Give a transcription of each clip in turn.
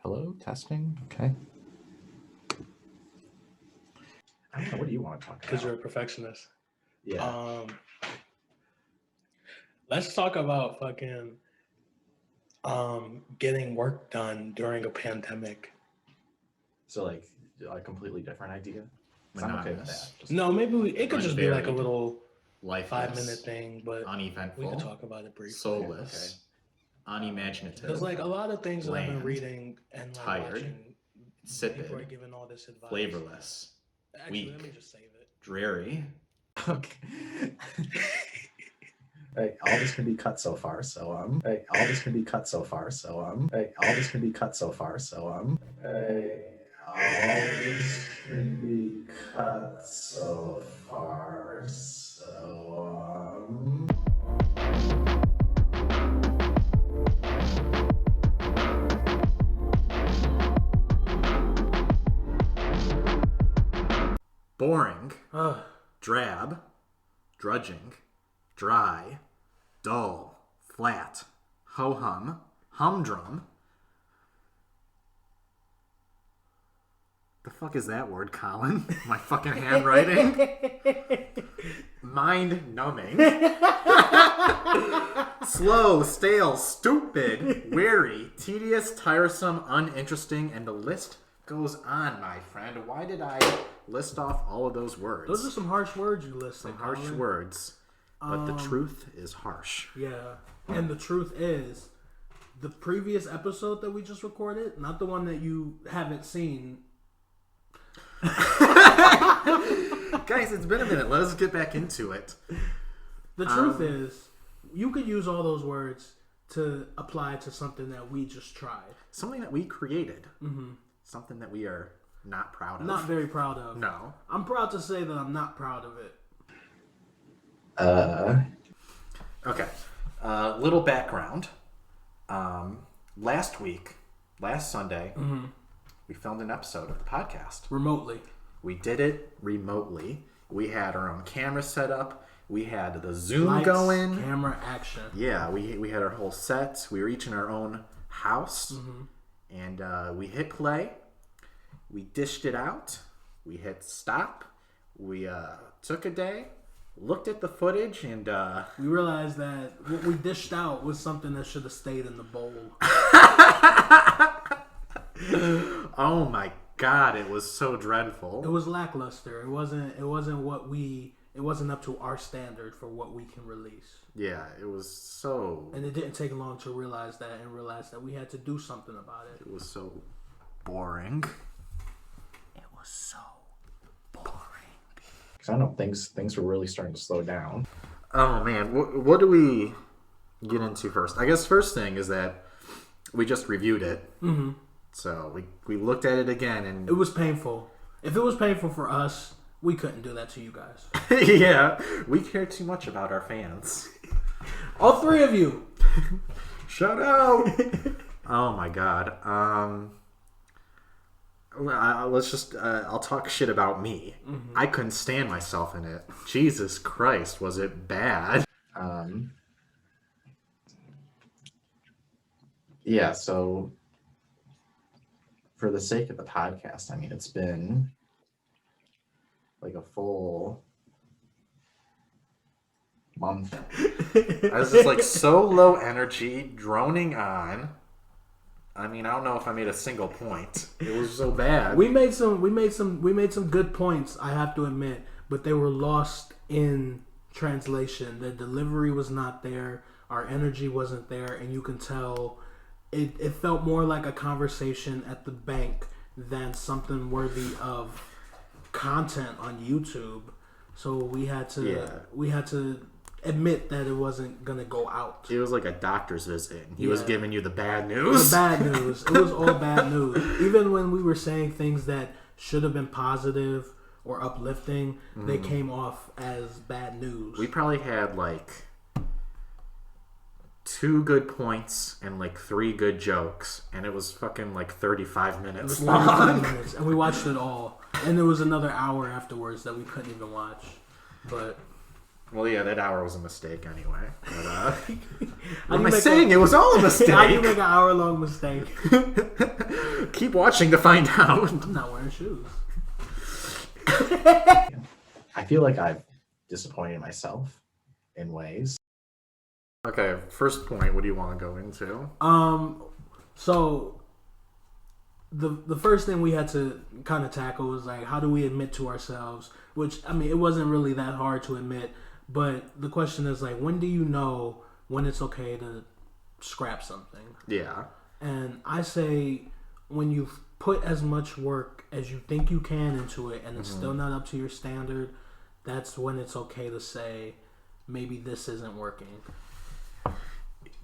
Hello, testing. Okay. I don't know. What do you want to talk about? Because you're a perfectionist. Yeah. Let's talk about fucking getting work done during a pandemic. So like a completely different idea. I'm okay with that. No, maybe it could just be like a little lifeless, 5-minute thing, but uneventful, we could talk about it briefly. soulless, unimaginative. Because like a lot of things that I've been reading and like tired, watching, insipid, people are giving all this advice. flavorless, Actually, weak, let me just save it. dreary. Okay. Hey, all this can be cut so far. So hey, all this can be cut so far. So hey, all this can be cut so far. So hey, all this can be cut so far. So Boring, drab, drudging, dry, dull, flat, ho-hum, humdrum. The fuck is that word, Colin? My fucking handwriting? Mind-numbing. Slow, stale, stupid, weary, tedious, tiresome, uninteresting, and the list goes on, my friend. Why did I list off all of those words? Those are some harsh words you listed. Some harsh words. But the truth is harsh. Yeah. And the truth is, the previous episode that we just recorded, not the one that you haven't seen. Guys, it's been a minute. Let us get back into it. The truth is, you could use all those words to apply to something that we just tried. Something that we created. Mm-hmm. Something that we are not proud of. Not very proud of. No. I'm proud to say that I'm not proud of it. Okay. Little background. Last Sunday, we filmed an episode of the podcast. Remotely. We did it remotely. We had our own camera set up. We had the Zoom Lights, going. Camera action. Yeah, we had our whole set. We were each in our own house. And we hit play. We dished it out. We hit stop. We took a day. Looked at the footage and we realized that what we dished out was something that should have stayed in the bowl. Oh my god, it was so dreadful. It was lackluster. It wasn't up to our standard for what we can release. Yeah, it was so... And it didn't take long to realize that and realize that we had to do something about it. It was so boring. It was so boring. because I know things were really starting to slow down. Oh man, what do we get into first? I guess first thing is that we just reviewed it. Mm-hmm. So we looked at it again and... It was painful. If it was painful for us, we couldn't do that to you guys. Yeah, we care too much about our fans. All three of you. Shut out. Oh my god. Let's just... I'll talk shit about me. Mm-hmm. I couldn't stand myself in it. Jesus Christ, was it bad? Yeah, so... For the sake of the podcast, I mean, it's been like a full month. I was just like so low energy, droning on. I mean, I don't know if I made a single point. It was so bad. We made some good points, I have to admit, but they were lost in translation. The delivery was not there, our energy wasn't there, and you can tell it felt more like a conversation at the bank than something worthy of content on YouTube. So we had to admit that it wasn't gonna go out. It was like a doctor's visit. He was giving you the bad news. The bad news. It was all bad news. Even when we were saying things that should have been positive or uplifting, they came off as bad news. We probably had like 2 good points and like 3 good jokes, and it was fucking like 35 minutes. It was 35 minutes, and we watched it all. And there was another hour afterwards that we couldn't even watch. But Well, yeah, that hour was a mistake anyway. But, How what am I saying? It was all a mistake. How do you make an hour-long mistake? Keep watching to find out. I'm not wearing shoes. I feel like I've disappointed myself in ways. Okay, first point. What do you want to go into? So the first thing we had to kind of tackle was like, how do we admit to ourselves? Which, I mean, it wasn't really that hard to admit, but the question is like, when do you know when it's okay to scrap something? Yeah. And I say when you've put as much work as you think you can into it and it's still not up to your standard, that's when it's okay to say, maybe this isn't working.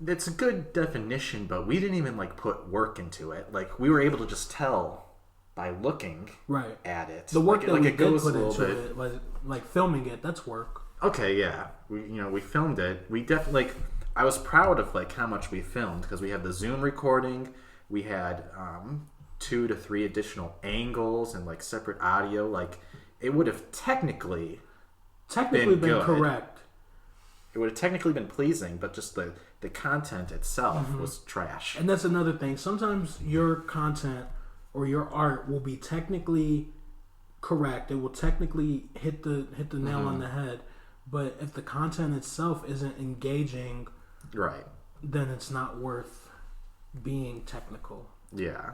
That's a good definition, but we didn't even like put work into it. Like we were able to just tell by looking at it. The work that we did goes put a little into bit. it, like filming it, that's work. Okay, yeah. We filmed it. We definitely like. I was proud of like how much we filmed because we had the Zoom recording. We had 2 to 3 additional angles and like separate audio. Like it would have technically been good. Correct. It would have technically been pleasing, but just the content itself was trash. And that's another thing. Sometimes your content or your art will be technically correct. It will technically hit the nail on the head. But if the content itself isn't engaging, right, then it's not worth being technical. Yeah.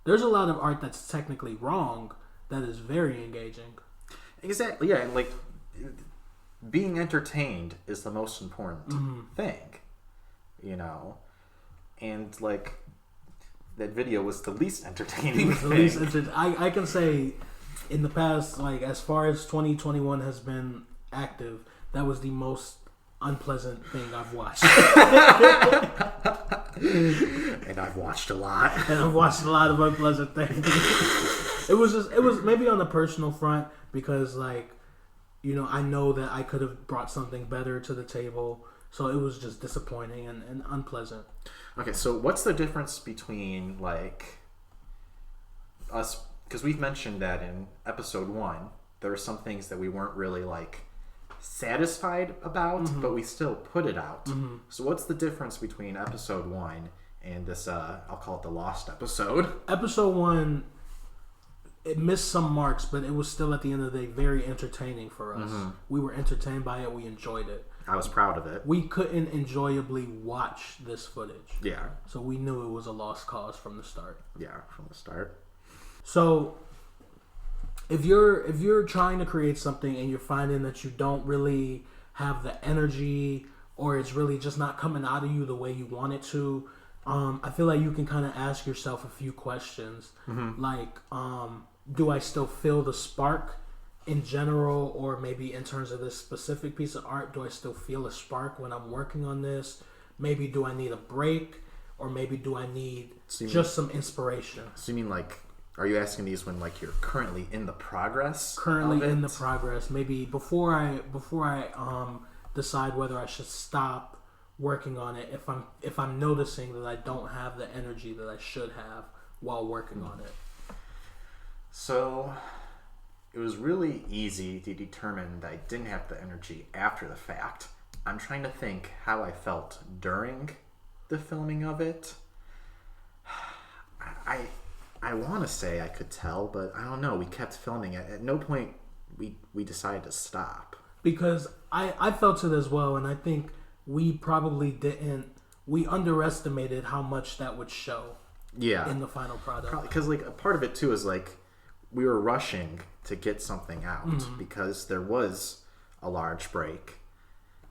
There's a lot of art that's technically wrong that is very engaging. Exactly. Yeah, and like being entertained is the most important thing, you know, and like that video was the least entertaining thing. I can say in the past, like as far as 2021 has been active, that was the most unpleasant thing I've watched. And I've watched a lot. And I've watched a lot of unpleasant things. It was maybe on the personal front because like, you know, I know that I could have brought something better to the table. So it was just disappointing and unpleasant. Okay, so what's the difference between like us, because we've mentioned that in episode 1 there are some things that we weren't really like satisfied about, but we still put it out. So what's the difference between episode 1 and this I'll call it the lost episode? Episode 1, it missed some marks, but it was still at the end of the day very entertaining for us. We were entertained by it. We enjoyed it. I was proud of it. We couldn't enjoyably watch this footage. Yeah. So we knew it was a lost cause from the start. Yeah, from the start. So if you're trying to create something and you're finding that you don't really have the energy or it's really just not coming out of you the way you want it to, I feel like you can kind of ask yourself a few questions. Like, do I still feel the spark in general, or maybe in terms of this specific piece of art? Do I still feel a spark when I'm working on this? Maybe do I need a break, or maybe do I need just some inspiration? So you mean like, are you asking these when like you're currently in the progress? Currently in the progress, maybe before I decide whether I should stop working on it. If I'm noticing that I don't have the energy that I should have while working on it. So it was really easy to determine that I didn't have the energy after the fact. I'm trying to think how I felt during the filming of it. I want to say I could tell, but I don't know. We kept filming it. At no point we decided to stop. Because I felt it as well, and I think we probably didn't. We underestimated how much that would show. Yeah. In the final product. Because like a part of it too is like we were rushing to get something out because there was a large break,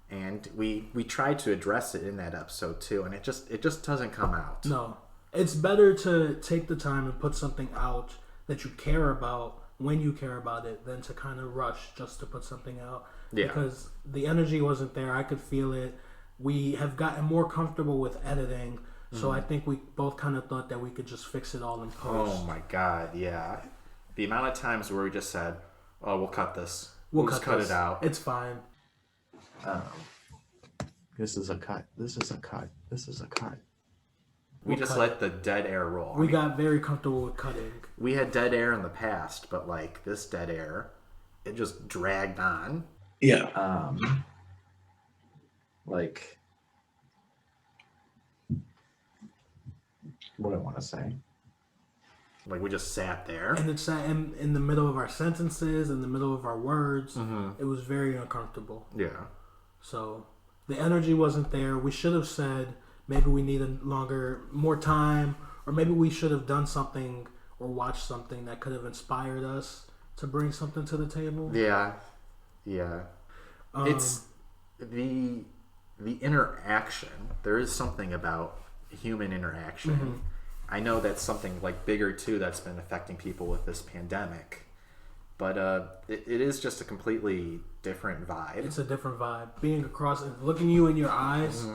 and we tried to address it in that episode too, and it just doesn't come out. No. It's better to take the time and put something out that you care about when you care about it than to kind of rush just to put something out. Yeah. Because the energy wasn't there. I could feel it. We have gotten more comfortable with editing, so I think we both kind of thought that we could just fix it all in post. Oh my god, yeah. The amount of times where we just said, "Oh, we'll cut this. We'll just cut it out. It's fine." This is a cut. This is a cut. This is a cut. We just let the dead air roll. We got very comfortable with cutting. We had dead air in the past, but like this dead air, it just dragged on. Yeah. Like, what do I want to say? Like we just sat there. And it's in the middle of our sentences, in the middle of our words. It was very uncomfortable. Yeah. So the energy wasn't there. We should have said maybe we need more time, or maybe we should have done something or watched something that could have inspired us to bring something to the table. Yeah. Yeah. It's the interaction. There is something about human interaction. I know that's something like bigger too that's been affecting people with this pandemic, but it is just a completely different vibe. It's a different vibe. Being across and looking you in your eyes,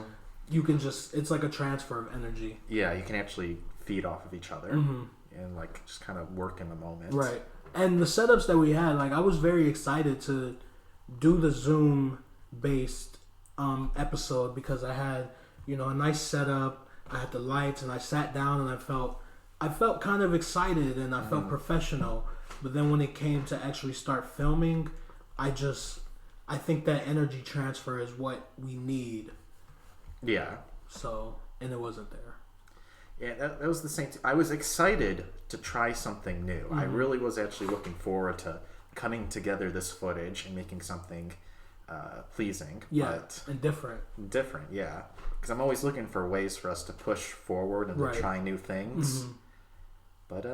you can it's like a transfer of energy. Yeah, you can actually feed off of each other and like just kind of work in the moment. Right. And the setups that we had, like I was very excited to do the Zoom based episode because I had, a nice setup. I had the lights and I sat down and I felt kind of excited and I felt professional. But then when it came to actually start filming, I think that energy transfer is what we need. Yeah. So, and it wasn't there. Yeah, that was the same. I was excited to try something new. I really was actually looking forward to cutting together this footage and making something pleasing. Yeah, and different. Different, yeah. Because I'm always looking for ways for us to push forward and to try new things. But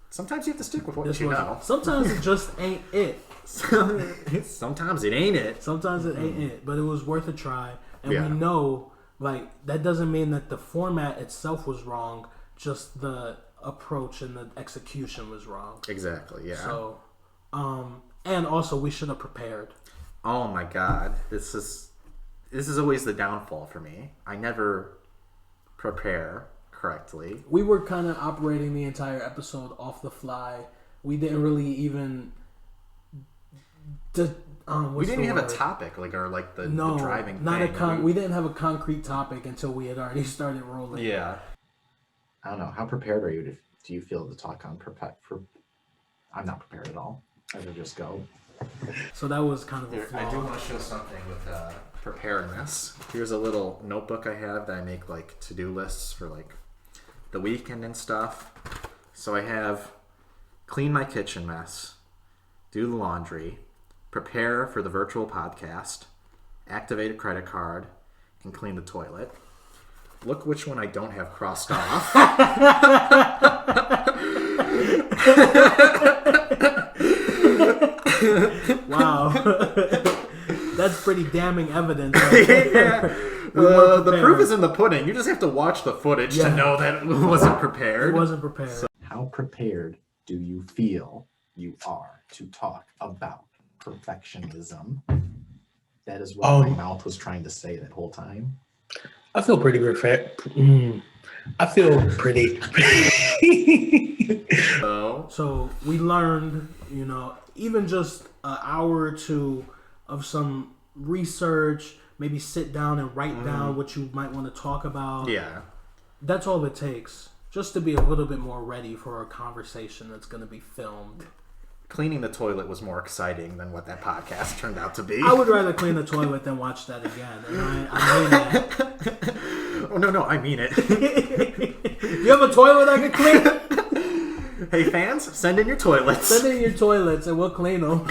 sometimes you have to stick with what you know. Sometimes it just ain't it. Sometimes it ain't it. Sometimes it ain't it. But it was worth a try. And Yeah. we know, like, that doesn't mean that the format itself was wrong. Just the approach and the execution was wrong. Exactly, yeah. So, and also we should have prepared. Oh my God. This is always the downfall for me. I never prepare correctly. We were kind of operating the entire episode off the fly. We didn't really even. We didn't even have a topic, the driving thing. We didn't have a concrete topic until we had already started rolling. Yeah. I don't know. How prepared are you? Do you feel to talk on I'm not prepared at all. I would just go. So that was kind of a flaw. I do want to show something with preparedness. Here's a little notebook I have that I make to-do lists for the weekend and stuff. So I have clean my kitchen mess, do the laundry, prepare for the virtual podcast, activate a credit card, and clean the toilet. Look which one I don't have crossed off. Wow. That's pretty damning evidence. Yeah. The proof is in the pudding. You just have to watch the footage to know that it wasn't prepared. It wasn't prepared. So how prepared do you feel you are to talk about perfectionism? That is what my mouth was trying to say that whole time. I feel pretty prepared. I feel pretty. So we learned, even just an hour or two of some research, maybe sit down and write down what you might want to talk about. Yeah. That's all it takes, just to be a little bit more ready for a conversation that's going to be filmed. Cleaning the toilet was more exciting than what that podcast turned out to be. I would rather clean the toilet than watch that again. And I mean that. Oh, no, I mean it. You have a toilet I can clean? Hey, fans, send in your toilets. Send in your toilets and we'll clean them.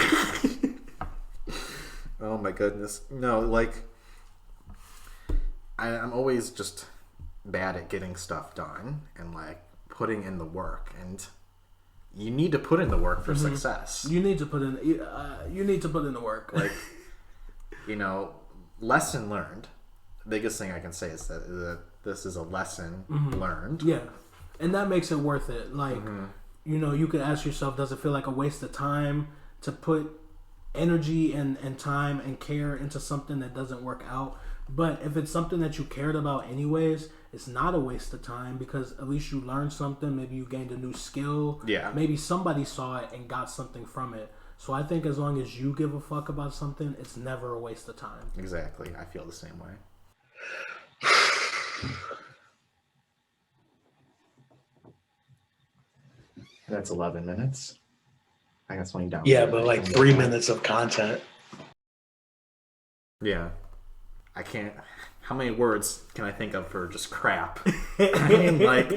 Oh, my goodness. No, I'm always just bad at getting stuff done and, putting in the work. And you need to put in the work for success. You need to put in the work. Lesson learned. The biggest thing I can say is that this is a lesson learned. Yeah. And that makes it worth it. You could ask yourself, does it feel like a waste of time to put energy and time and care into something that doesn't work out? But if it's something that you cared about anyways, it's not a waste of time because at least you learned something. Maybe you gained a new skill. Yeah. Maybe somebody saw it and got something from it. So I think as long as you give a fuck about something, it's never a waste of time. Exactly. I feel the same way. That's 11 minutes. I got something down. Yeah, but 3 minutes of content. Yeah. I can't. How many words can I think of for just crap? I mean, like,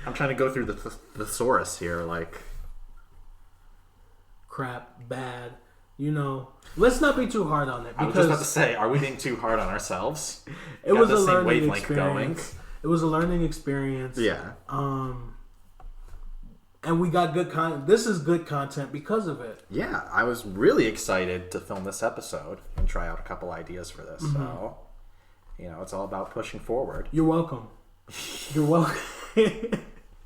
I'm trying to go through the thesaurus here. Like, crap, bad. You know, let's not be too hard on it. I was just about to say, are we being too hard on ourselves? It was a learning experience. It was a learning experience. Yeah. And we got good content. This is good content because of it. Yeah, I was really excited to film this episode and try out a couple ideas for this. Mm-hmm. So, you know, it's all about pushing forward. You're welcome. You're welcome.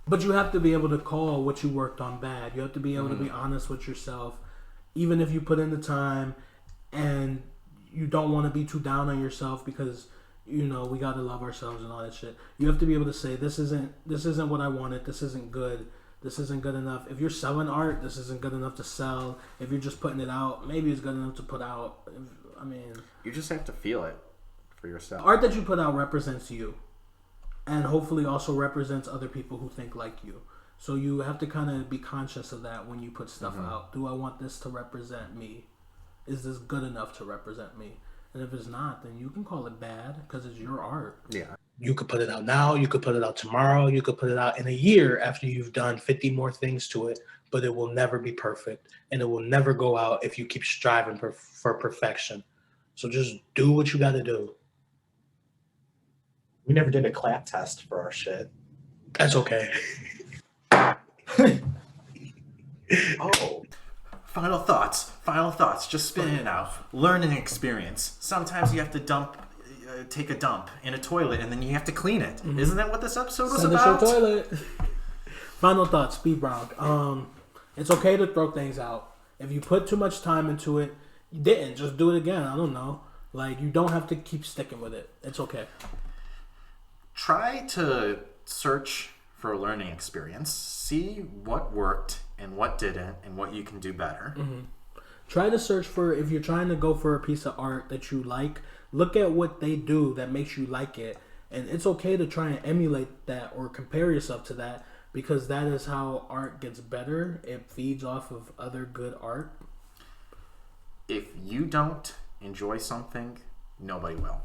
But you have to be able to call what you worked on bad. You have to be able to be honest with yourself. Even if you put in the time and you don't want to be too down on yourself because, you know, we got to love ourselves and all that shit. You have to be able to say, this isn't what I wanted. This isn't good. This isn't good enough. If you're selling art, this isn't good enough to sell. If you're just putting it out, maybe it's good enough to put out. I mean, you just have to feel it for yourself. Art that you put out represents you, and hopefully also represents other people who think like you. So you have to kind of be conscious of that when you put stuff out. Do I want this to represent me? Is this good enough to represent me? And if it's not, then you can call it bad because it's your art. Yeah. You could put it out now. You could put it out tomorrow. You could put it out in a year after you've done 50 more things to it. But it will never be perfect. And it will never go out if you keep striving for perfection. So just do what you got to do. We never did a clap test for our shit. That's okay. Oh. Final thoughts. Just spitting it out. Learning experience. Sometimes you have to take a dump in a toilet and then you have to clean it. Mm-hmm. Isn't that what this episode was about? Your toilet. Final thoughts, speed round. It's okay to throw things out. If you put too much time into it, you didn't. Just do it again. I don't know. Like, you don't have to keep sticking with it. It's okay. Try to search for a learning experience. See what worked and what didn't and what you can do better. Mm-hmm. Try to search for, if you're trying to go for a piece of art that you like, look at what they do that makes you like it. And it's okay to try and emulate that or compare yourself to that because that is how art gets better. It feeds off of other good art. If you don't enjoy something, nobody will.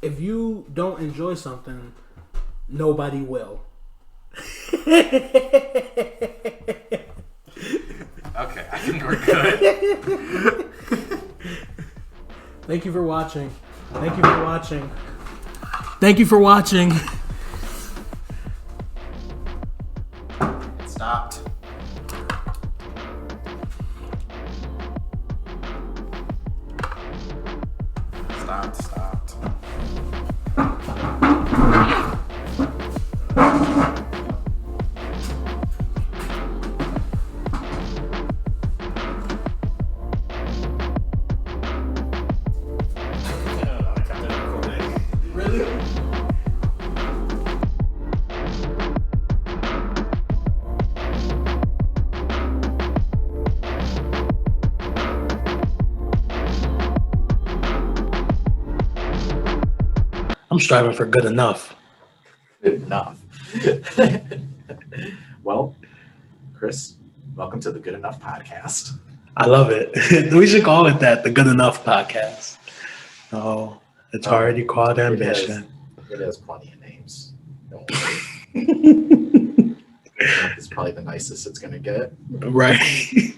If you don't enjoy something, nobody will. Okay, I think we're good. Thank you for watching. Thank you for watching. Thank you for watching. It stopped. Stopped. I'm striving for good enough. Good enough. Well, Kris, welcome to the Good Enough Podcast. I love it. We should call it that, the Good Enough Podcast. Oh, it's already called ambition. It has plenty of names. Don't worry. It's probably the nicest it's going to get. Right.